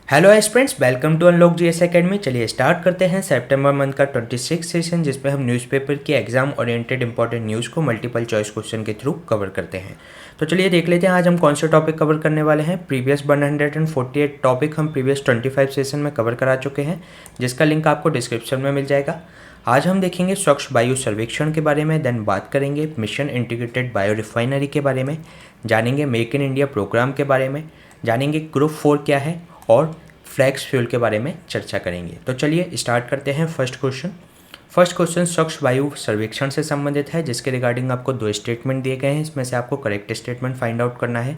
Hello aspirants, welcome to unlock GS academy. चलिए start करते हैं सितंबर मंथ का 26 सेशन, जिसमें हम न्यूज़पेपर की एग्जाम ओरिएंटेड इंपॉर्टेंट न्यूज़ को मल्टीपल चॉइस क्वेश्चन के थ्रू कवर करते हैं। तो चलिए देख लेते हैं आज हम कौन से टॉपिक कवर करने वाले हैं। प्रीवियस 148 टॉपिक हम प्रीवियस 25 सेशन में कवर करा चुके हैं, जिसका लिंक आपको डिस्क्रिप्शन में मिल जाएगा। आज हम देखेंगे स्वच्छ वायु सर्वेक्षण के बारे में, देन बात करेंगे मिशन इंटीग्रेटेड बायो रिफाइनरी के बारे में, जानेंगे मेक इन इंडिया प्रोग्राम के बारे में, जानेंगे ग्रुप 4 क्या है और फ्लैक्स फ्यूल के बारे में चर्चा करेंगे। तो चलिए स्टार्ट करते हैं। फर्स्ट क्वेश्चन स्वच्छ वायु सर्वेक्षण से संबंधित है, जिसके रिगार्डिंग आपको 2 स्टेटमेंट दिए गए हैं। इसमें से आपको करेक्ट स्टेटमेंट फाइंड आउट करना है।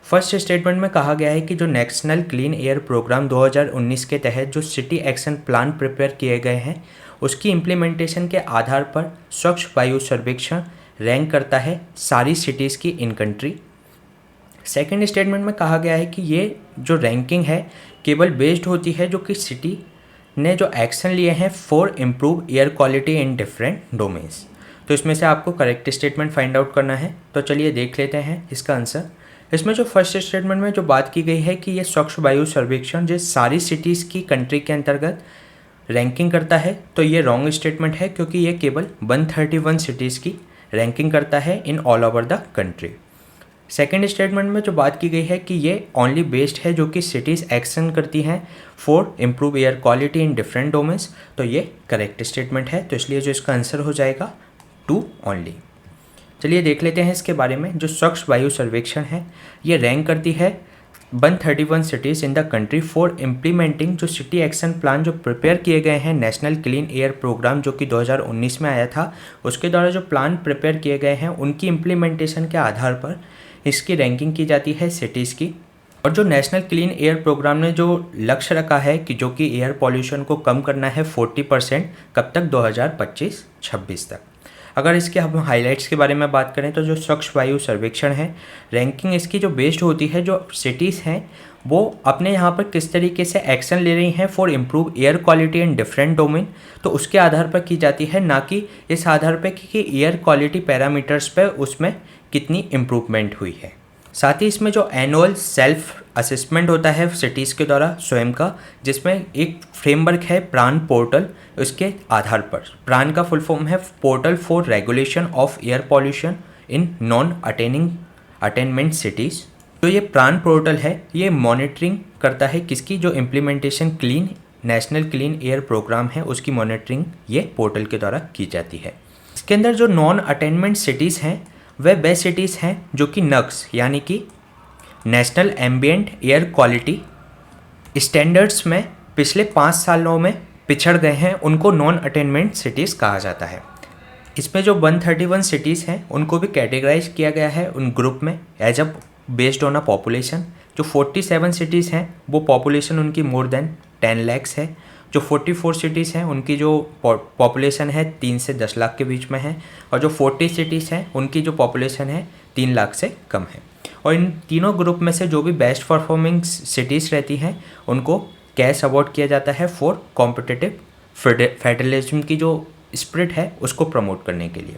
फर्स्ट स्टेटमेंट में कहा गया है कि जो नेशनल क्लीन एयर प्रोग्राम 2019 के तहत जो सिटी एक्शन प्लान प्रिपेयर किए गए हैं, उसकी इम्प्लीमेंटेशन के आधार पर स्वच्छ वायु सर्वेक्षण रैंक करता है सारी सिटीज़ की इन कंट्री। सेकेंड स्टेटमेंट में कहा गया है कि ये जो रैंकिंग है केवल बेस्ड होती है जो कि सिटी ने जो एक्शन लिए हैं for improve air quality in different domains. तो इसमें से आपको करेक्ट स्टेटमेंट फाइंड आउट करना है। तो चलिए देख लेते हैं इसका आंसर। इसमें जो फर्स्ट स्टेटमेंट में जो बात की गई है कि ये स्वच्छ वायु सर्वेक्षण जो सारी सिटीज़ की कंट्री के अंतर्गत रैंकिंग करता है, तो ये रॉन्ग स्टेटमेंट है, क्योंकि ये केवल 131 सिटीज़ की रैंकिंग करता है in all over the country. Second statement में जो बात की गई है कि ये ओनली बेस्ड है जो कि सिटीज़ एक्शन करती हैं for improve air quality in different domains, तो ये करेक्ट स्टेटमेंट है। तो इसलिए जो इसका आंसर हो जाएगा 2 ओनली। चलिए देख लेते हैं इसके बारे में। जो स्वच्छ वायु सर्वेक्षण है ये रैंक करती है 131 cities in the country for implementing जो सिटी एक्शन प्लान जो प्रिपेयर किए गए हैं नेशनल क्लीन एयर प्रोग्राम जो कि 2019 में आया था, उसके द्वारा जो प्लान प्रिपेयर किए गए हैं उनकी इम्प्लीमेंटेशन के आधार पर इसकी रैंकिंग की जाती है सिटीज़ की। और जो नेशनल क्लीन एयर प्रोग्राम ने जो लक्ष्य रखा है कि जो कि एयर पॉल्यूशन को कम करना है 40%, कब तक? 2025-26 तक। अगर इसके हम हाइलाइट्स के बारे में बात करें तो जो स्वच्छ वायु सर्वेक्षण है रैंकिंग इसकी जो बेस्ड होती है जो सिटीज़ हैं वो अपने यहाँ पर किस तरीके से एक्शन ले रही हैं for improve air quality in different domain, तो उसके आधार पर की जाती है, ना कि इस आधार पर कि एयर क्वालिटी पैरामीटर्स पर उसमें कितनी इम्प्रूवमेंट हुई है। साथ ही इसमें जो एनुअल सेल्फ असेसमेंट होता है सिटीज़ के द्वारा स्वयं का, जिसमें एक फ्रेमवर्क है प्राण पोर्टल, उसके आधार पर प्राण का फुल फॉर्म है portal for regulation of air pollution in non attainment cities. तो ये प्राण पोर्टल है ये मॉनिटरिंग करता है किसकी? जो implementation clean national clean air programme है उसकी मॉनिटरिंग ये पोर्टल के द्वारा की जाती है। इसके अंदर जो नॉन अटेनमेंट सिटीज़ हैं वह सिटीज़ हैं जो कि नक्स यानी कि national ambient air quality standards में पिछले 5 सालों में पिछड़ गए हैं, उनको नॉन अटेनमेंट सिटीज़ कहा जाता है। इसमें जो 131 सिटीज़ हैं उनको भी कैटेगराइज किया गया है उन ग्रुप में as a based on a population. जो 47 सिटीज़ हैं वो पॉपुलेशन उनकी मोर देन 10 lakhs है। जो 44 सिटीज़ हैं उनकी जो पॉपुलेशन है 3 से 10 लाख के बीच में है, और जो 40 सिटीज़ हैं उनकी जो पॉपुलेशन है 3 लाख से कम है। और इन तीनों ग्रुप में से जो भी बेस्ट परफॉर्मिंग सिटीज़ रहती हैं उनको कैश अवार्ड किया जाता है फॉर कॉम्पिटिटिव फेडरलिज्म की जो स्पिरिट है उसको प्रमोट करने के लिए।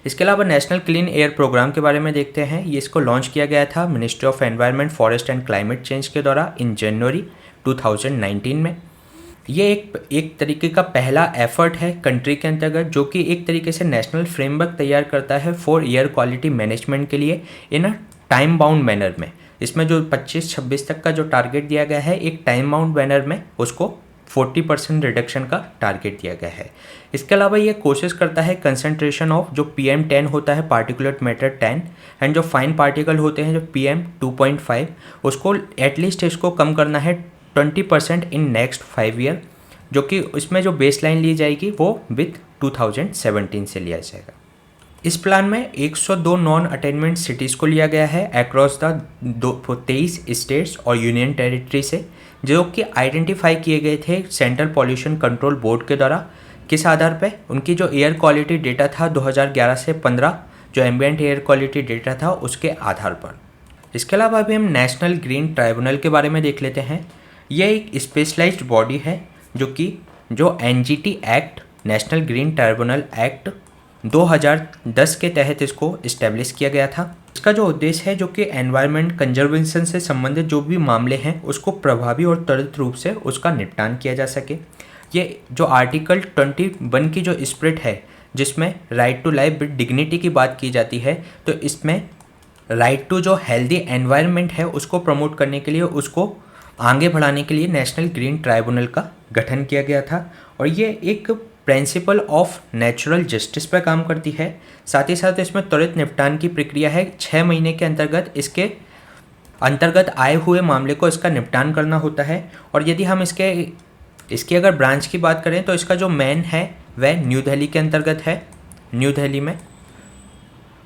इसके अलावा नेशनल क्लीन एयर प्रोग्राम के बारे में देखते हैं। ये इसको लॉन्च किया गया था ministry of environment forest and climate change के द्वारा इन जनवरी 2019 में। ये एक तरीके का पहला एफर्ट है कंट्री के अंतर्गत जो कि एक तरीके से नेशनल फ्रेमवर्क तैयार करता है फॉर एयर क्वालिटी मैनेजमेंट के लिए इन अ टाइम बाउंड मैनर में। इसमें जो 25-26 तक का जो टारगेट दिया गया है एक टाइम बाउंड मैनर में उसको 40% रिडक्शन का टारगेट दिया गया है। इसके अलावा ये कोशिश करता है कंसंट्रेशन ऑफ जो PM10 होता है पार्टिकुलेट मैटर 10 एंड जो फाइन पार्टिकल होते हैं जो PM2.5 उसको एटलीस्ट इसको कम करना है 20% इन नेक्स्ट 5 ईयर, जो कि इसमें जो बेसलाइन ली जाएगी वो विथ 2017 से लिया जाएगा। इस प्लान में 102 नॉन अटेनमेंट सिटीज़ को लिया गया है अक्रॉस द 23 स्टेट्स और यूनियन टेरिटरी से, जो कि आइडेंटिफाई किए गए थे सेंट्रल पॉल्यूशन कंट्रोल बोर्ड के द्वारा। किस आधार पे? उनकी जो एयर क्वालिटी डेटा था 2011 से 15 जो एम्बिएंट एयर क्वालिटी डेटा था उसके आधार पर। इसके अलावा अभी हम नेशनल ग्रीन ट्राइब्यूनल के बारे में देख लेते हैं। यह एक स्पेशलाइज्ड बॉडी है जो कि NGT act national green tribunal act 2010 के तहत इसको इस्टेब्लिश किया गया था। इसका जो उद्देश्य है जो कि एनवायरनमेंट कंजर्वेशन से संबंधित जो भी मामले हैं उसको प्रभावी और त्वरित रूप से उसका निपटान किया जा सके। ये जो आर्टिकल 21 की जो स्पिरिट है जिसमें right to life with dignity की बात की जाती है, तो इसमें राइट टू जो हेल्दी एनवायरनमेंट है उसको प्रमोट करने के लिए, उसको आगे बढ़ाने के लिए नेशनल ग्रीन ट्राइब्यूनल का गठन किया गया था। और ये एक प्रिंसिपल ऑफ नेचुरल जस्टिस पर काम करती है। साथ ही साथ इसमें त्वरित निपटान की प्रक्रिया है। 6 महीने के अंतर्गत इसके अंतर्गत आए हुए मामले को इसका निपटान करना होता है। और यदि हम इसकी अगर ब्रांच की बात करें तो इसका जो मेन है वह न्यू दिल्ली के अंतर्गत है, न्यू दिल्ली में।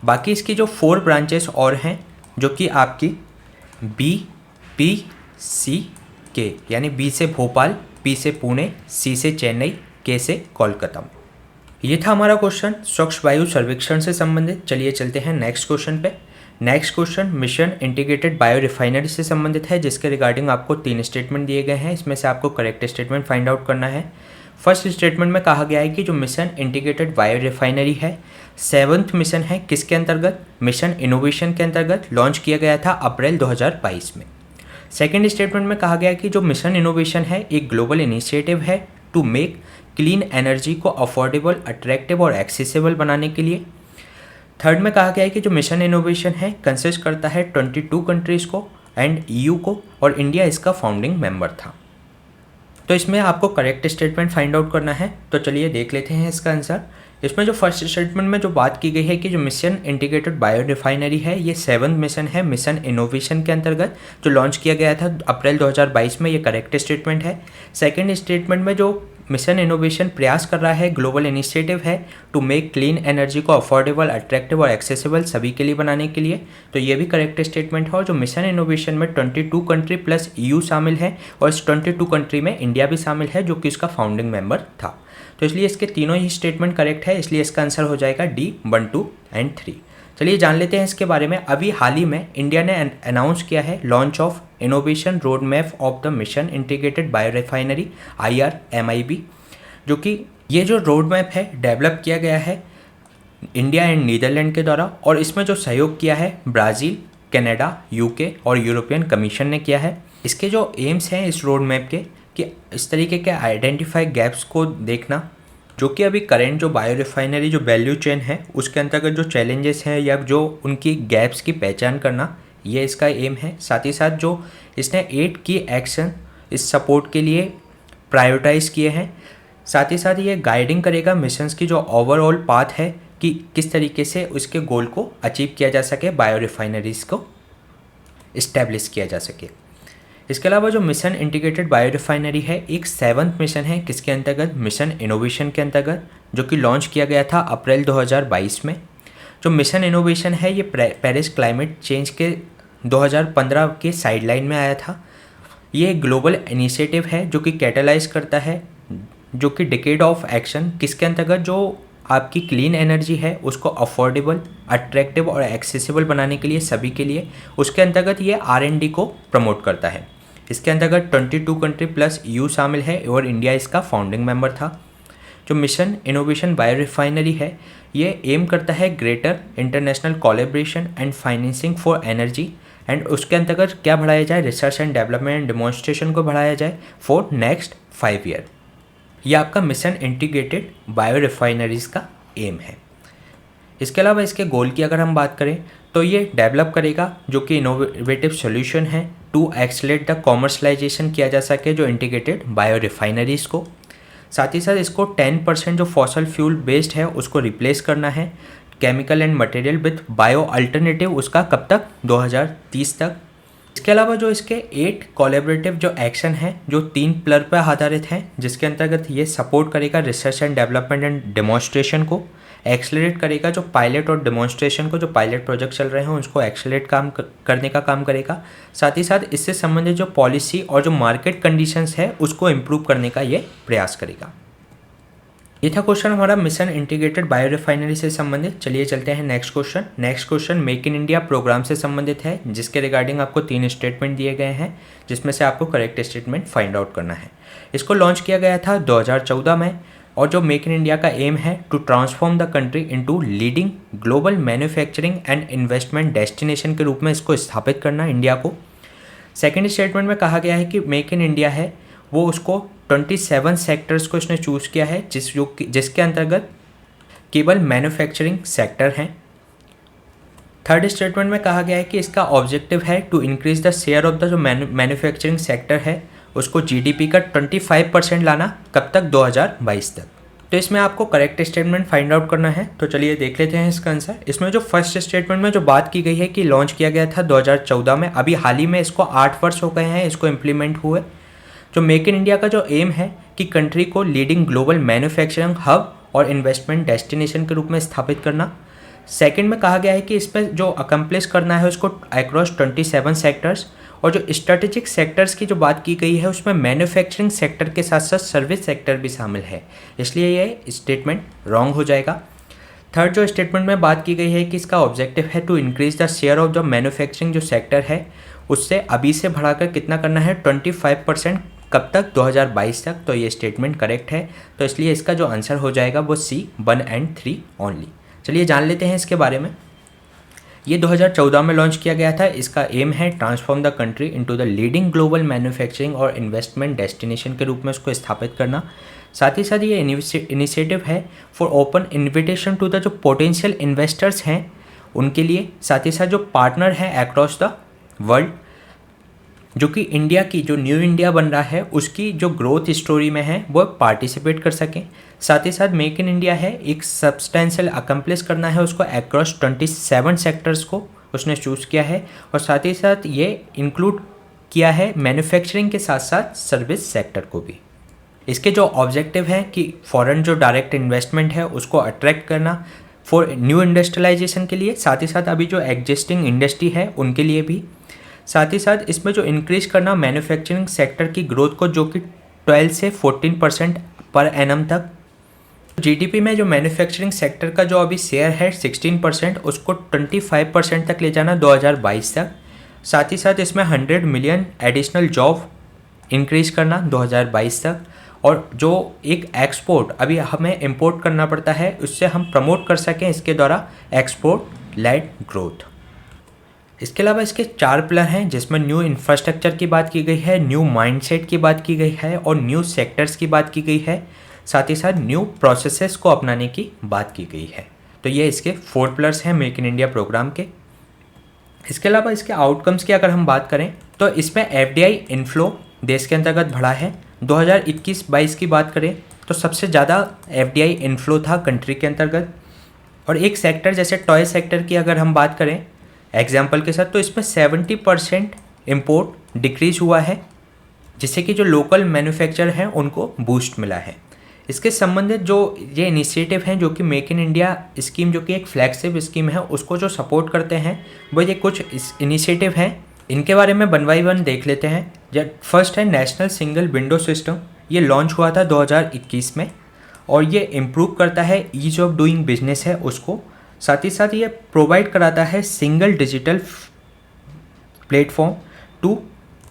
बाकी इसकी जो 4 ब्रांचेस और हैं जो कि आपकी BPCK यानी B से भोपाल, P से पुणे, C से चेन्नई, K से कोलकाता में। ये था हमारा क्वेश्चन स्वच्छ वायु सर्वेक्षण से संबंधित। चलिए चलते हैं नेक्स्ट क्वेश्चन पे। Next question mission integrated bio refinery से संबंधित है, जिसके रिगार्डिंग आपको 3 स्टेटमेंट दिए गए हैं। इसमें से आपको करेक्ट स्टेटमेंट फाइंड आउट करना है। फर्स्ट स्टेटमेंट में कहा गया है कि जो मिशन इंटीग्रेटेड बायो रिफाइनरी है 7th मिशन है, किसके अंतर्गत? मिशन इनोवेशन के अंतर्गत लॉन्च किया गया था अप्रैल 2022 में। सेकेंड स्टेटमेंट में कहा गया कि जो मिशन इनोवेशन है एक ग्लोबल इनिशिएटिव है टू मेक क्लीन एनर्जी को अफोर्डेबल, अट्रैक्टिव और एक्सेसिबल बनाने के लिए। थर्ड में कहा गया है कि जो मिशन इनोवेशन है कंसिस्ट करता है 22 कंट्रीज़ को एंड EU को, और इंडिया इसका फाउंडिंग मेंबर था। तो इसमें आपको करेक्ट स्टेटमेंट फाइंड आउट करना है। तो चलिए देख लेते हैं इसका आंसर। इसमें जो फर्स्ट स्टेटमेंट में जो बात की गई है कि जो मिशन इंटीग्रेटेड बायो रिफाइनरी है ये 7th मिशन है मिशन इनोवेशन के अंतर्गत जो लॉन्च किया गया था अप्रैल 2022 में, ये करेक्ट स्टेटमेंट है। सेकंड स्टेटमेंट में जो मिशन इनोवेशन प्रयास कर रहा है ग्लोबल इनिशिएटिव है टू मेक क्लीन एनर्जी को अफोर्डेबल, अट्रैक्टिव और एक्सेसिबल सभी के लिए बनाने के लिए, तो ये भी करेक्ट स्टेटमेंट है। और जो मिशन इनोवेशन में 22 कंट्री प्लस EU शामिल है और इस 22 कंट्री में इंडिया भी शामिल है जो कि इसका फाउंडिंग मेंबर था। तो इसलिए इसके तीनों ही स्टेटमेंट करेक्ट है, इसलिए इसका आंसर हो जाएगा D 1, 2 एंड 3। चलिए जान लेते हैं इसके बारे में। अभी हाल ही में इंडिया ने अनाउंस किया है launch of innovation road map of the mission integrated bio refinery IRMIB, जो कि ये जो रोड मैप है डेवलप किया गया है इंडिया एंड नीदरलैंड के द्वारा, और इसमें जो सहयोग किया है ब्राज़ील, कनाडा, UK और यूरोपियन कमीशन ने किया है। इसके जो एम्स हैं इस रोड मैप के कि इस तरीके के आइडेंटिफाई गैप्स को देखना जो कि अभी करेंट जो बायो रिफाइनरी जो वैल्यू चेन है उसके अंतर्गत जो चैलेंजेस हैं या जो उनकी गैप्स की पहचान करना, ये इसका एम है। साथ ही साथ जो इसने 8 की एक्शन इस सपोर्ट के लिए प्रायोरिटाइज किए हैं। साथ ही साथ ये गाइडिंग करेगा मिशंस की जो ओवरऑल पाथ है कि किस तरीके से उसके गोल को अचीव किया जा सके, बायो रिफाइनरीज को इस्टेब्लिश किया जा सके। इसके अलावा जो मिशन इंटीग्रेटेड बायो रिफाइनरी है एक 7th मिशन है, किसके अंतर्गत? मिशन इनोवेशन के अंतर्गत, जो कि लॉन्च किया गया था अप्रैल 2022 में। जो मिशन इनोवेशन है ये पेरिस क्लाइमेट चेंज के 2015 के साइडलाइन में आया था। ये एक ग्लोबल इनिशिएटिव है जो कि कैटलाइज करता है जो कि डिकेड ऑफ एक्शन, किसके अंतर्गत? जो आपकी क्लीन एनर्जी है उसको अफोर्डेबल, अट्रैक्टिव और एक्सेसिबल बनाने के लिए सभी के लिए, उसके अंतर्गत ये R&D को प्रमोट करता है। इसके अंतर्गत 22 कंट्री प्लस EU शामिल है और इंडिया इसका फाउंडिंग मेंबर था। जो मिशन इनोवेशन बायो रिफाइनरी है ये एम करता है greater international collaboration and financing for energy, and उसके अंतर्गत क्या बढ़ाया जाए? Research and development and demonstration को बढ़ाया जाए फॉर नेक्स्ट 5 ईयर। यह आपका मिशन इंटीग्रेटेड बायो रिफाइनरीज का एम है। इसके अलावा इसके गोल की अगर हम बात करें तो ये डेवलप करेगा जो कि इनोवेटिव सॉल्यूशन है टू एक्सलेट द कॉमर्शलाइजेशन किया जा सके जो इंटीग्रेटेड बायो रिफाइनरीज को। साथ ही साथ इसको 10% जो फॉसल फ्यूल बेस्ड है उसको रिप्लेस करना है chemical and material with bio alternative, उसका कब तक? 2030 तक। इसके अलावा जो इसके 8 कोलैबोरेटिव जो एक्शन हैं जो 3 पिलर पर आधारित हैं, जिसके अंतर्गत ये सपोर्ट करेगा research and development and demonstration को, एक्सेलरेट करेगा जो पायलट और डेमोन्स्ट्रेशन को, जो पायलट प्रोजेक्ट चल रहे हैं उसको एक्सेलरेट करने का काम करेगा। साथ ही साथ इससे संबंधित जो पॉलिसी और जो मार्केट कंडीशंस है उसको इम्प्रूव करने का ये प्रयास करेगा। ये था क्वेश्चन हमारा मिशन इंटीग्रेटेड बायो रिफाइनरी से संबंधित। चलिए चलते हैं next question. Next question make in India programme से संबंधित है, जिसके रिगार्डिंग आपको 3 स्टेटमेंट दिए गए हैं, जिसमें से आपको करेक्ट स्टेटमेंट फाइंड आउट करना है। इसको लॉन्च किया गया था 2014 में और जो मेक इन इंडिया का एम है to transform the country into leading global manufacturing and investment destination के रूप में इसको स्थापित करना इंडिया को। सेकेंड स्टेटमेंट में कहा गया है कि मेक इन इंडिया है वो उसको 27 सेक्टर्स को इसने चूज़ किया है जिसके अंतर्गत केवल मैन्युफैक्चरिंग सेक्टर हैं। थर्ड स्टेटमेंट में कहा गया है कि इसका ऑब्जेक्टिव है to increase the share of the जो मैन्युफैक्चरिंग सेक्टर है उसको जीडीपी का 25% लाना, कब तक, 2022 तक। तो इसमें आपको करेक्ट स्टेटमेंट फाइंड आउट करना है। तो चलिए देख लेते हैं इसका आंसर। इसमें जो फर्स्ट स्टेटमेंट में जो बात की गई है कि लॉन्च किया गया था 2014 में, अभी हाल ही में इसको 8 वर्ष हो गए हैं इसको इम्प्लीमेंट हुए। जो मेक इन इंडिया का जो एम है कि कंट्री को लीडिंग ग्लोबल मैन्युफैक्चरिंग हब और इन्वेस्टमेंट डेस्टिनेशन के रूप में स्थापित करना। सेकंड में कहा गया है कि इसमें जो अकम्प्लिश करना है उसको अक्रॉस 27 सेक्टर्स, और जो स्ट्रेटेजिक सेक्टर्स की जो बात की गई है उसमें मैन्युफैक्चरिंग सेक्टर के साथ साथ सर्विस सेक्टर भी शामिल है, इसलिए ये स्टेटमेंट रॉन्ग हो जाएगा। थर्ड जो स्टेटमेंट में बात की गई है कि इसका ऑब्जेक्टिव है to increase the share of the manufacturing जो सेक्टर है उससे अभी से बढ़ाकर कितना करना है, 25%, कब तक, 2022 तक। तो ये स्टेटमेंट करेक्ट है, तो इसलिए इसका जो आंसर हो जाएगा वो सी 1 and 3 ओनली। चलिए जान लेते हैं इसके बारे में। ये 2014 में लॉन्च किया गया था। इसका एम है transform the country into the leading global manufacturing और इन्वेस्टमेंट डेस्टिनेशन के रूप में उसको स्थापित करना। साथ ही साथ ये इनिशिएटिव है for open invitation to the जो पोटेंशियल इन्वेस्टर्स हैं उनके लिए, साथ ही साथ जो पार्टनर हैं अक्रॉस द वर्ल्ड, जो कि इंडिया की जो न्यू इंडिया बन रहा है उसकी जो ग्रोथ स्टोरी में है वो पार्टिसिपेट कर सकें। साथ ही साथ मेक इन इंडिया है एक सब्सटेंशियल अकम्प्लिश करना है उसको अक्रॉस 27 सेक्टर्स को उसने चूज़ किया है, और साथ ही साथ ये इंक्लूड किया है मैन्युफैक्चरिंग के साथ साथ सर्विस सेक्टर को भी। इसके जो ऑब्जेक्टिव है कि फॉरेन जो डायरेक्ट इन्वेस्टमेंट है उसको अट्रैक्ट करना फॉर न्यू इंडस्ट्रियलाइजेशन के लिए, साथ ही साथ अभी जो एग्जिस्टिंग इंडस्ट्री है उनके लिए भी। साथ ही साथ इसमें जो इंक्रीज करना मैन्युफैक्चरिंग सेक्टर की ग्रोथ को जो कि 12 से 14% पर एनम तक। जीडीपी में जो मैन्युफैक्चरिंग सेक्टर का जो अभी शेयर है 16%, उसको 25% तक ले जाना 2022 तक। साथ ही साथ इसमें 100 मिलियन एडिशनल जॉब इंक्रीज करना 2022 तक, और जो एक एक्सपोर्ट अभी हमें इंपोर्ट करना पड़ता है उससे हम प्रमोट कर सकें इसके द्वारा एक्सपोर्ट लेड ग्रोथ। इसके अलावा इसके 4 पिलर हैं जिसमें न्यू इंफ्रास्ट्रक्चर की बात की गई है, न्यू माइंडसेट की बात की गई है और न्यू सेक्टर्स की बात की गई है, साथ ही साथ न्यू प्रोसेसेस को अपनाने की बात की गई है। तो ये इसके 4 पिलर्स हैं मेक इन इंडिया प्रोग्राम के। इसके अलावा इसके आउटकम्स की अगर हम बात करें तो इसमें एफडीआई इनफ्लो देश के अंतर्गत बढ़ा है। 2021-22 की बात करें तो सबसे ज़्यादा एफडीआई इनफ्लो था कंट्री के अंतर्गत। और एक सेक्टर जैसे टॉय सेक्टर की अगर हम बात करें एग्जाम्पल के साथ, तो इसमें 70% इम्पोर्ट डिक्रीज हुआ है, जिससे कि जो लोकल मैन्युफैक्चर हैं उनको बूस्ट मिला है। इसके संबंधित जो ये इनिशिएटिव हैं जो कि मेक इन इंडिया स्कीम जो कि एक फ्लैगशिप स्कीम है उसको जो सपोर्ट करते हैं वो ये कुछ इनिशिएटिव हैं। इनके बारे में 1 by 1 देख लेते हैं। जब फर्स्ट है नेशनल सिंगल विंडो सिस्टम, ये लॉन्च हुआ था 2021 में, और ये इम्प्रूव करता है ईज ऑफ डूइंग बिजनेस है उसको। साथ ही साथ ये प्रोवाइड कराता है सिंगल डिजिटल प्लेटफॉर्म टू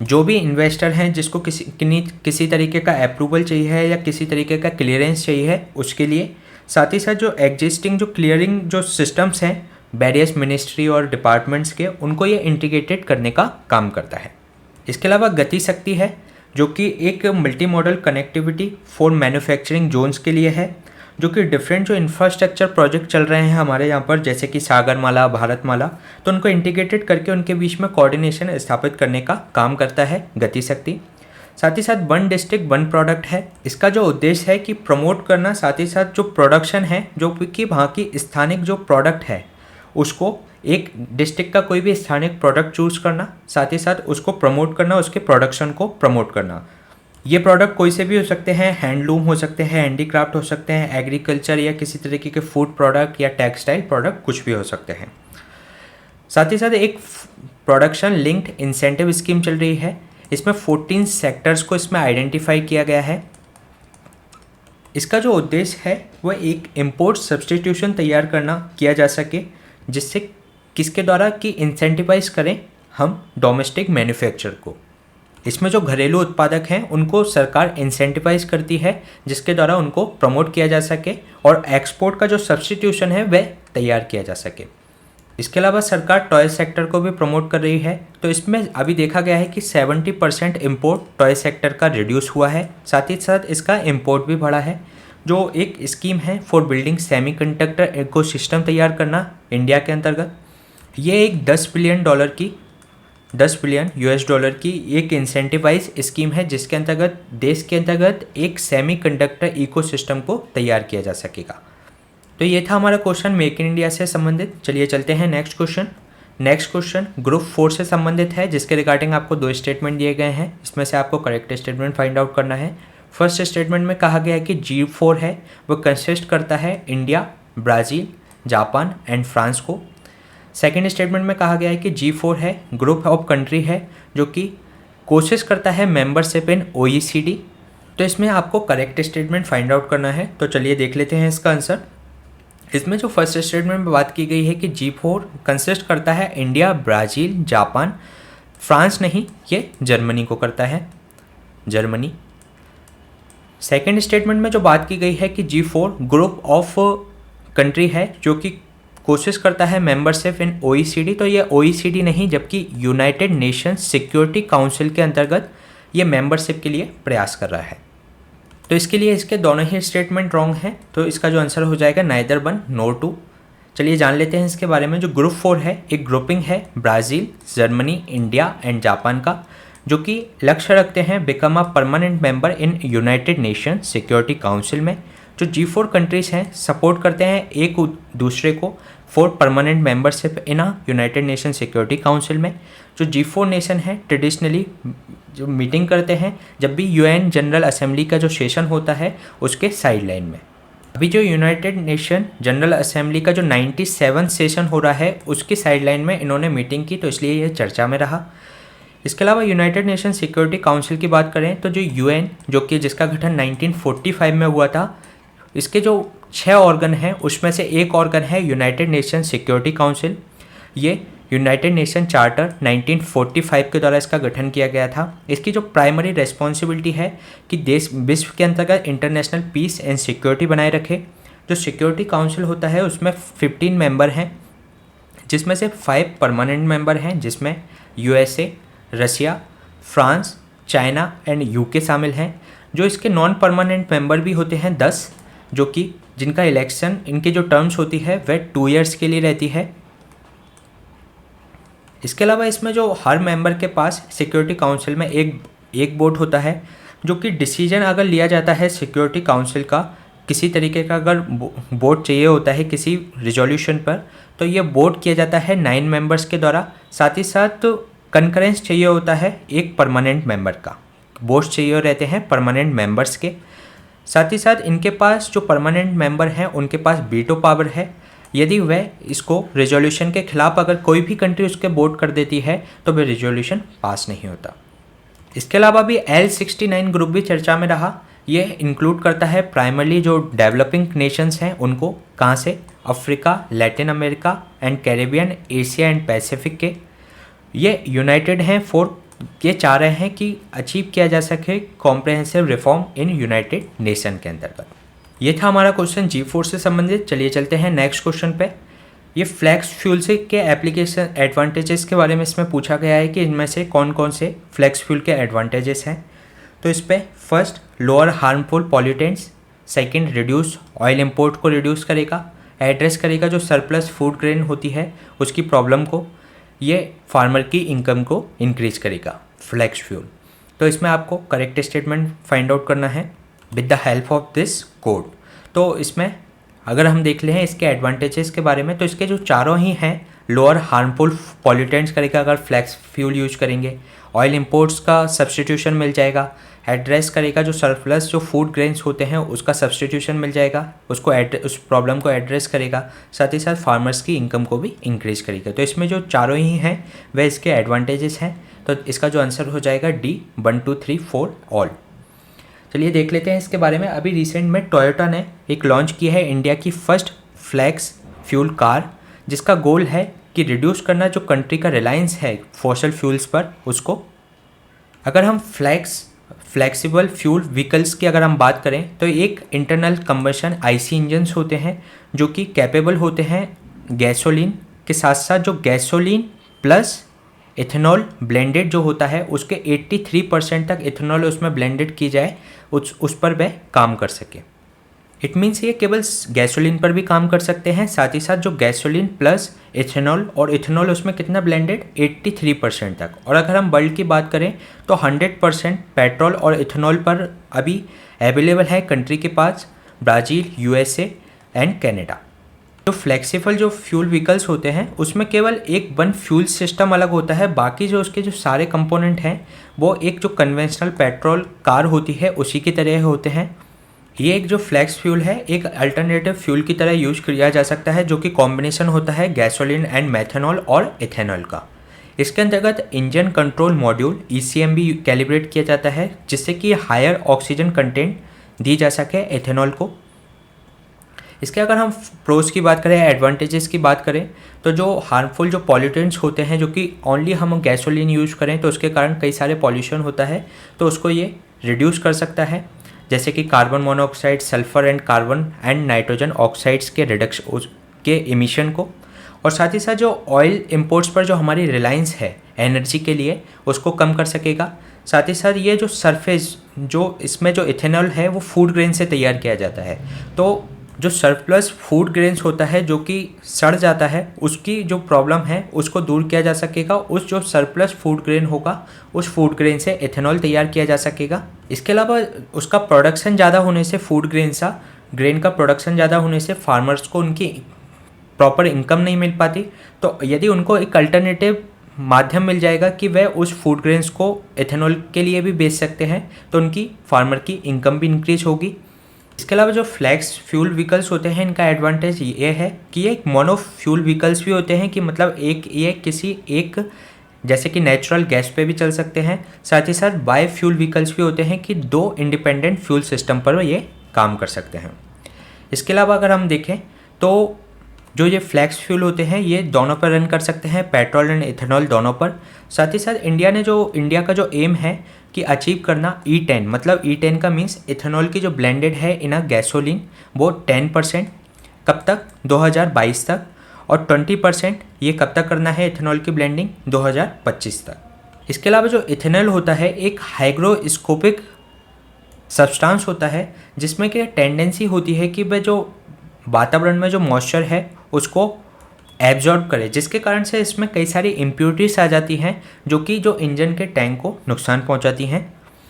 जो भी इन्वेस्टर हैं जिसको किसी तरीके का अप्रूवल चाहिए है या किसी तरीके का क्लियरेंस चाहिए है उसके लिए। साथ ही साथ जो एग्जिस्टिंग जो क्लियरिंग जो सिस्टम्स हैं वेरियस मिनिस्ट्री और डिपार्टमेंट्स के, उनको ये इंटीग्रेटेड करने का काम करता है। इसके अलावा गति शक्ति है जो कि एक multi modal connectivity for manufacturing zones के लिए है, जो कि डिफरेंट जो इंफ्रास्ट्रक्चर प्रोजेक्ट चल रहे हैं हमारे यहाँ पर जैसे कि सागरमाला, भारतमाला, तो उनको इंटीग्रेटेड करके उनके बीच में कोऑर्डिनेशन स्थापित करने का काम करता है गति शक्ति। साथ ही साथ 1 डिस्ट्रिक्ट 1 प्रोडक्ट है। इसका जो उद्देश्य है कि प्रमोट करना, साथ ही साथ जो प्रोडक्शन है जो कि वहाँ की स्थानिक जो प्रोडक्ट है उसको एक डिस्ट्रिक्ट का कोई भी स्थानिक प्रोडक्ट चूज़ करना, साथ ही साथ उसको प्रमोट करना, उसके प्रोडक्शन को प्रमोट करना। ये प्रोडक्ट कोई से भी हो सकते हैं, हैंडलूम हो सकते हैं, हैंडीक्राफ्ट हो सकते हैं, एग्रीकल्चर या किसी तरीके के फूड प्रोडक्ट या टेक्सटाइल प्रोडक्ट कुछ भी हो सकते हैं। साथ ही साथ एक प्रोडक्शन लिंक्ड इंसेंटिव स्कीम चल रही है। इसमें 14 सेक्टर्स को इसमें आइडेंटिफाई किया गया है। इसका जो उद्देश्य है वह एक इम्पोर्ट सब्सटीट्यूशन तैयार करना किया जा सके, जिससे किसके द्वारा कि इंसेंटिवाइज करें हम डोमेस्टिक मैन्युफैक्चर को। इसमें जो घरेलू उत्पादक हैं उनको सरकार इंसेंटिवाइज करती है, जिसके द्वारा उनको प्रमोट किया जा सके और एक्सपोर्ट का जो सब्स्टिट्यूशन है वह तैयार किया जा सके। इसके अलावा सरकार टॉय सेक्टर को भी प्रमोट कर रही है। तो इसमें अभी देखा गया है कि 70% इम्पोर्ट टॉय सेक्टर का रिड्यूस हुआ है, साथ ही साथ इसका इम्पोर्ट भी बढ़ा है। जो एक स्कीम है फॉर बिल्डिंग सेमीकंडक्टर इकोसिस्टम तैयार करना इंडिया के अंतर्गत, ये एक $10 बिलियन US$ की एक इंसेंटिवाइज स्कीम है, जिसके अंतर्गत देश के अंतर्गत एक सेमीकंडक्टर इकोसिस्टम को तैयार किया जा सकेगा। तो ये था हमारा क्वेश्चन मेक इन इंडिया से संबंधित। चलिए चलते हैं next question. Next question group 4 से संबंधित है, जिसके रिगार्डिंग आपको 2 स्टेटमेंट दिए गए हैं। इसमें से आपको करेक्ट स्टेटमेंट फाइंड आउट करना है। फर्स्ट स्टेटमेंट में कहा गया है कि G4 है वो कंसिस्ट करता है India, Brazil, Japan and France को। सेकेंड स्टेटमेंट में कहा गया है कि G4 है ग्रुप ऑफ कंट्री है जो कि कोशिश करता है मेंबरशिप इन OECD। तो इसमें आपको करेक्ट स्टेटमेंट फाइंड आउट करना है। तो चलिए देख लेते हैं इसका आंसर। इसमें जो फर्स्ट स्टेटमेंट में बात की गई है कि G4 कंसिस्ट करता है इंडिया, ब्राज़ील, जापान, फ्रांस नहीं, ये जर्मनी को करता है, जर्मनी। सेकेंड स्टेटमेंट में जो बात की गई है कि G4 ग्रुप ऑफ कंट्री है जो कि कोशिश करता है मेंबरशिप इन OECD, तो ये OECD नहीं जबकि यूनाइटेड नेशंस सिक्योरिटी काउंसिल के अंतर्गत ये मेंबरशिप के लिए प्रयास कर रहा है। तो इसके लिए इसके दोनों ही स्टेटमेंट रॉन्ग हैं, तो इसका जो आंसर हो जाएगा नाइदर 1 nor 2। चलिए जान लेते हैं इसके बारे में। जो ग्रुप 4 है एक ग्रुपिंग है Brazil, Germany, India and Japan का, जो कि लक्ष्य रखते हैं become a permanent member in United nation security council में। जो G4 कंट्रीज़ हैं सपोर्ट करते हैं एक दूसरे को for permanent membership in a United nation security council में। जो G4 नेशन है ट्रेडिशनली जो मीटिंग करते हैं जब भी UN जनरल असेंबली का जो सेशन होता है उसके साइड लाइन में। अभी जो यूनाइटेड नेशन जनरल असेंबली का जो 97 सेशन हो रहा है उसकी साइड लाइन में इन्होंने मीटिंग की, तो इसलिए यह चर्चा में रहा। इसके अलावा यूनाइटेड नेशन सिक्योरिटी काउंसिल की बात करें तो जो UN जो कि जिसका गठन 1945 में हुआ था, इसके जो 6 ऑर्गन हैं उसमें से एक ऑर्गन है यूनाइटेड नेशन सिक्योरिटी काउंसिल। ये यूनाइटेड नेशन चार्टर 1945 के द्वारा इसका गठन किया गया था। इसकी जो प्राइमरी रेस्पॉन्सिबिलिटी है कि देश विश्व के अंतर्गत इंटरनेशनल पीस एंड सिक्योरिटी बनाए रखे। जो सिक्योरिटी काउंसिल होता है उसमें 15 मेंबर हैं, जिसमें से 5 परमानेंट मेंबर हैं, जिसमें USA, Russia, France, China and UK शामिल हैं। जो इसके नॉन परमानेंट मेंबर भी होते हैं 10, जो कि जिनका इलेक्शन इनकी जो टर्म्स होती है वह 2 ईयर्स के लिए रहती है। इसके अलावा इसमें जो हर मेंबर के पास सिक्योरिटी काउंसिल में एक वोट होता है, जो कि डिसीजन अगर लिया जाता है सिक्योरिटी काउंसिल का किसी तरीके का अगर वोट चाहिए होता है किसी रिजोल्यूशन पर, तो ये वोट किया जाता है 9 मेंबर्स के द्वारा। साथ ही साथ कंकरेंस चाहिए होता है एक परमानेंट मेंबर का, वोट्स चाहिए रहते हैं परमानेंट मेंबर्स के। साथ ही साथ इनके पास जो परमानेंट मेंबर हैं उनके पास वीटो पावर है। यदि वह इसको रिजोल्यूशन के खिलाफ अगर कोई भी कंट्री उसके वोट कर देती है तो वह रिजोल्यूशन पास नहीं होता। इसके अलावा भी L69 ग्रुप भी चर्चा में रहा। यह इंक्लूड करता है प्राइमरली जो डेवलपिंग नेशंस हैं उनको, कहाँ से, Africa, Latin America and Caribbean, Asia and Pacific के। ये यूनाइटेड हैं फॉर, ये चाह रहे हैं कि अचीव किया जा सके comprehensive reform in United nation के अंतर्गत। ये था हमारा क्वेश्चन G4 से संबंधित। चलिए चलते हैं नेक्स्ट क्वेश्चन पे। ये फ्लैक्स फ्यूल से के एप्लीकेशन एडवांटेजेस के बारे में इसमें पूछा गया है कि इनमें से कौन कौन से फ्लैक्स फ्यूल के एडवांटेजेस हैं। तो इस पर first lower harmful pollutants, second reduce oil import को रिड्यूस करेगा, एड्रेस करेगा जो सरप्लस फूड ग्रेन होती है उसकी प्रॉब्लम को, ये फार्मर की इनकम को इंक्रीज करेगा फ्लैक्स फ्यूल। तो इसमें आपको करेक्ट स्टेटमेंट फाइंड आउट करना है with the help of this code. तो इसमें अगर हम देख लें इसके एडवांटेजेस के बारे में, तो इसके जो चारों ही हैं, लोअर हार्मफुल पॉल्यूटेंट्स करेगा अगर फ्लैक्स फ्यूल यूज करेंगे, ऑयल इंपोर्ट्स का सब्सटीट्यूशन मिल जाएगा, एड्रेस करेगा जो सरप्लस जो फूड ग्रेन्स होते हैं उसका सब्सटीट्यूशन मिल जाएगा, उसको उस प्रॉब्लम को एड्रेस करेगा, साथ ही साथ फार्मर्स की इनकम को भी इंक्रीज करेगा। तो इसमें जो चारों ही हैं वह इसके एडवांटेजेस हैं। तो इसका जो आंसर हो जाएगा D 1 2 3 4 ऑल। चलिए देख लेते हैं इसके बारे में। अभी रिसेंट में टोयोटा ने एक लॉन्च की है इंडिया की फर्स्ट फ्लैक्स फ्यूल कार, जिसका गोल है कि रिड्यूस करना जो कंट्री का रिलायंस है फॉसिल फ्यूल्स पर उसको। अगर हम फ्लेक्सिबल फ्यूल व्हीकल्स की अगर हम बात करें तो एक इंटरनल कंबशन आईसी इंजन्स होते हैं जो कि कैपेबल होते हैं गैसोलीन के साथ साथ जो गैसोलीन प्लस इथेनॉल ब्लेंडेड जो होता है उसके 83% तक इथेनॉल उसमें ब्लेंडेड की जाए उस पर वह काम कर सके। इट मीन्स ये केवल गैसोलीन पर भी काम कर सकते हैं, साथ ही साथ जो गैसोलीन प्लस इथेनॉल और इथेनॉल उसमें कितना ब्लेंडेड 83% तक। और अगर हम वर्ल्ड की बात करें तो 100% पेट्रोल और इथेनॉल पर अभी अवेलेबल है कंट्री के पास, ब्राज़ील, यूएसए एंड कनाडा। जो फ्लेक्सिबल जो फ्यूल व्हीकल्स होते हैं उसमें केवल एक वन फ्यूल सिस्टम अलग होता है, बाकी जो उसके जो सारे कंपोनेंट हैं वो एक जो कन्वेंशनल पेट्रोल कार होती है उसी की तरह होते हैं। ये एक जो फ्लेक्स फ्यूल है एक अल्टरनेटिव फ्यूल की तरह यूज किया जा सकता है जो कि कॉम्बिनेशन होता है गैसोलीन एंड मेथनॉल और इथेनॉल का। इसके अंतर्गत इंजन कंट्रोल मॉड्यूल ECM भी कैलिब्रेट किया जाता है जिससे कि हायर ऑक्सीजन कंटेंट दी जा सके इथेनॉल को। इसके अगर हम प्रोज की बात करें, एडवांटेजेस की बात करें, तो जो हार्मफुल जो पॉल्यूटेंट्स होते हैं जो कि ओनली हम गैसोलीन यूज़ करें तो उसके कारण कई सारे पॉल्यूशन होता है तो उसको ये रिड्यूस कर सकता है, जैसे कि carbon monoxide, sulphur and carbon and nitrogen oxides के रिडक्शन के इमिशन को। और साथ ही साथ जो ऑयल इंपोर्ट्स पर जो हमारी रिलायंस है एनर्जी के लिए उसको कम कर सकेगा। साथ ही साथ ये जो सरफेस जो इसमें जो इथेनॉल है वो फूड ग्रेन से तैयार किया जाता है, तो जो सरप्लस फूड ग्रेन्स होता है जो कि सड़ जाता है उसकी जो प्रॉब्लम है उसको दूर किया जा सकेगा। उस जो सरप्लस फूड ग्रेन होगा उस फूड ग्रेन से इथेनॉल तैयार किया जा सकेगा। इसके अलावा उसका प्रोडक्शन ज़्यादा होने से फूड ग्रेन का प्रोडक्शन ज़्यादा होने से फार्मर्स को उनकी प्रॉपर इनकम नहीं मिल पाती, तो यदि उनको एक अल्टरनेटिव माध्यम मिल जाएगा कि वह उस फूड ग्रेन्स को इथेनॉल के लिए भी बेच सकते हैं तो उनकी फार्मर की इनकम भी इंक्रीज होगी। इसके अलावा जो फ्लेक्स फ्यूल व्हीकल्स होते हैं इनका एडवांटेज ये है कि ये एक मोनो फ्यूल व्हीकल्स भी होते हैं कि मतलब ये किसी एक जैसे कि नेचुरल गैस पे भी चल सकते हैं, साथ ही साथ बाय फ्यूल व्हीकल्स भी होते हैं कि दो इंडिपेंडेंट फ्यूल सिस्टम पर ये काम कर सकते हैं। इसके अलावा अगर हम देखें तो जो ये फ्लेक्स फ्यूल होते हैं ये दोनों पर रन कर सकते हैं, पेट्रोल एंड इथेनॉल दोनों पर। साथ ही साथ इंडिया का जो एम है कि अचीव करना E10, मतलब E10 का मीन्स इथेनॉल की जो ब्लेंडेड है इन अ गैसोलीन वो 10% कब तक 2022 तक, और 20% ये कब तक करना है इथेनॉल की ब्लेंडिंग 2025 तक। इसके अलावा जो इथेनॉल होता है एक हाइग्रोस्कोपिक सब्सटेंस होता है जिसमें कि टेंडेंसी होती है कि वह जो वातावरण में जो मॉइस्चर है उसको एब्जॉर्ब करे, जिसके कारण से इसमें कई सारी इम्प्योरिटीज आ जाती हैं जो कि जो इंजन के टैंक को नुकसान पहुंचाती हैं।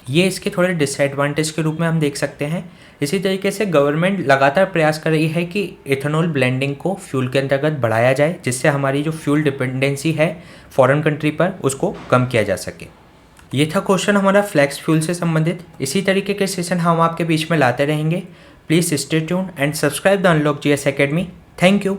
ये इसके थोड़े डिसएडवांटेज के रूप में हम देख सकते हैं। इसी तरीके से गवर्नमेंट लगातार प्रयास कर रही है कि इथेनॉल ब्लेंडिंग को फ्यूल के अंतर्गत बढ़ाया जाए जिससे हमारी जो फ्यूल डिपेंडेंसी है फॉरेन कंट्री पर उसको कम किया जा सके। ये था क्वेश्चन हमारा फ्लेक्स फ्यूल से संबंधित। इसी तरीके के सेशन हम आपके बीच में लाते रहेंगे। Please stay tuned and subscribe the unlock GS academy. Thank you.